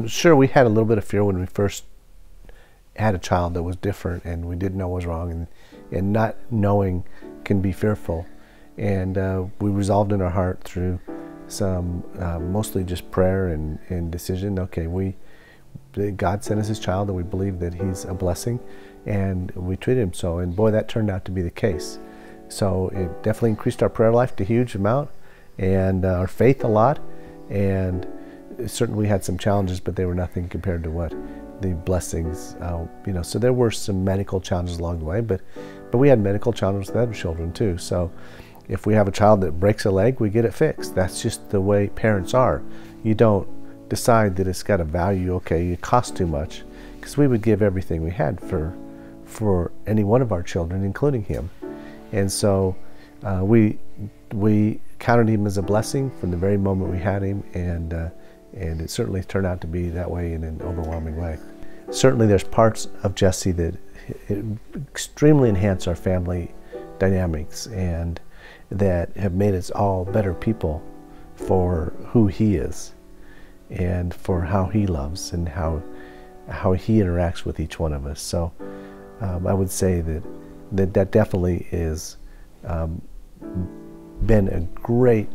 Sure, we had a little bit of fear when we first had a child that was different and we didn't know what was wrong, and not knowing can be fearful. And we resolved in our heart through some mostly just prayer and decision. Okay, God sent us his child and we believe that he's a blessing, and we treated him so, and boy, that turned out to be the case. So it definitely increased our prayer life to a huge amount, and our faith a lot, and certainly we had some challenges, but they were nothing compared to what the blessings, so there were some medical challenges along the way, but we had medical challenges with other children too. So if we have a child that breaks a leg, we get it fixed. That's just the way parents are. You don't decide that it's got a value, okay, it costs too much, because we would give everything we had for any one of our children, including him. And so we counted him as a blessing from the very moment we had him, and it certainly turned out to be that way in an overwhelming way. Certainly there's parts of Jesse that extremely enhance our family dynamics and that have made us all better people for who he is and for how he loves and how he interacts with each one of us. So I would say that definitely is been a great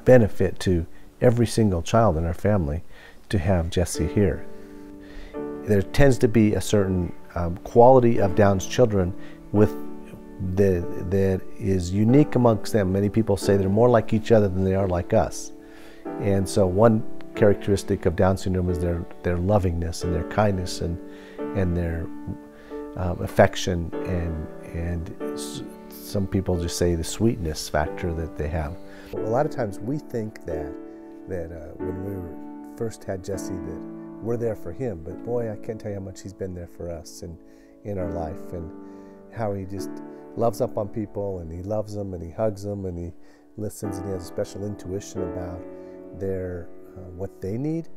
benefit to every single child in our family to have Jesse here. There tends to be a certain quality of Down's children that is unique amongst them. Many people say they're more like each other than they are like us. And so one characteristic of Down syndrome is their lovingness and their kindness and their affection, and some people just say the sweetness factor that they have. A lot of times we think that when we first had Jesse that we're there for him, but boy, I can't tell you how much he's been there for us and in our life, and how he just loves up on people, and he loves them, and he hugs them, and he listens, and he has a special intuition about their what they need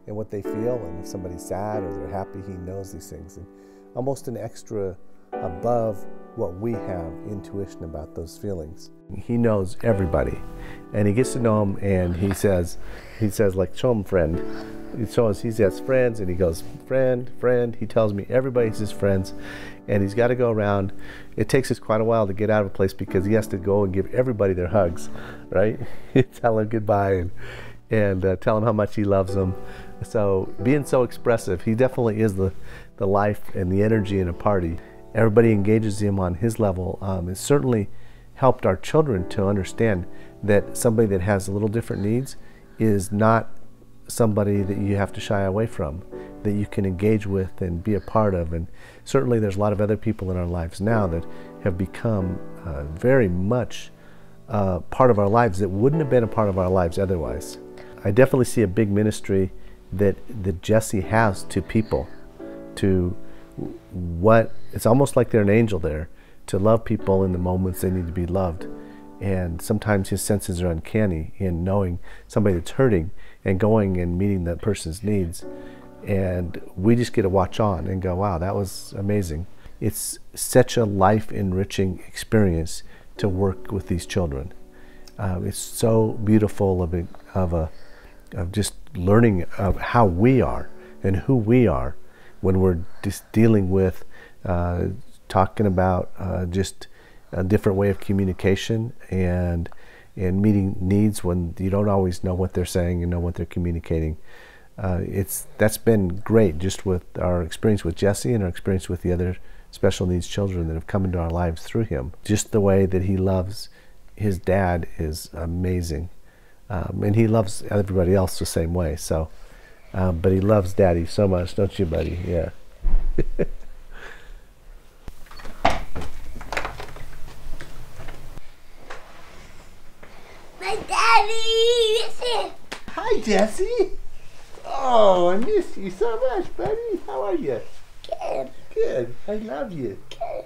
and what they feel, and if somebody's sad or they're happy, he knows these things, and almost an extra above what we have intuition about those feelings. He knows everybody, and he gets to know them, and he says like, show him friend. He has friends, and he goes, friend. He tells me everybody's his friends, and he's got to go around. It takes us quite a while to get out of a place because he has to go and give everybody their hugs, right? Tell them goodbye and tell them how much he loves them. So being so expressive, he definitely is the life and the energy in a party. Everybody engages him on his level. It certainly helped our children to understand that somebody that has a little different needs is not somebody that you have to shy away from, that you can engage with and be a part of. And certainly there's a lot of other people in our lives now that have become very much part of our lives that wouldn't have been a part of our lives otherwise. I definitely see a big ministry that Jesse has to people, to it's almost like they're an angel there, to love people in the moments they need to be loved. And sometimes his senses are uncanny in knowing somebody that's hurting and going and meeting that person's needs. And we just get to watch on and go, wow, that was amazing. It's such a life-enriching experience to work with these children. It's so beautiful of just learning of how we are and who we are when we're just dealing with talking about just a different way of communication and meeting needs when you don't always know what they're saying and know what they're communicating. That's been great, just with our experience with Jesse and our experience with the other special needs children that have come into our lives through him. Just the way that he loves his dad is amazing. And he loves everybody else the same way. So, but he loves Daddy so much, don't you, buddy? Yeah. My daddy, listen. Hi, Jesse. Oh, I miss you so much, buddy. How are you? Good. Good. I love you. Good.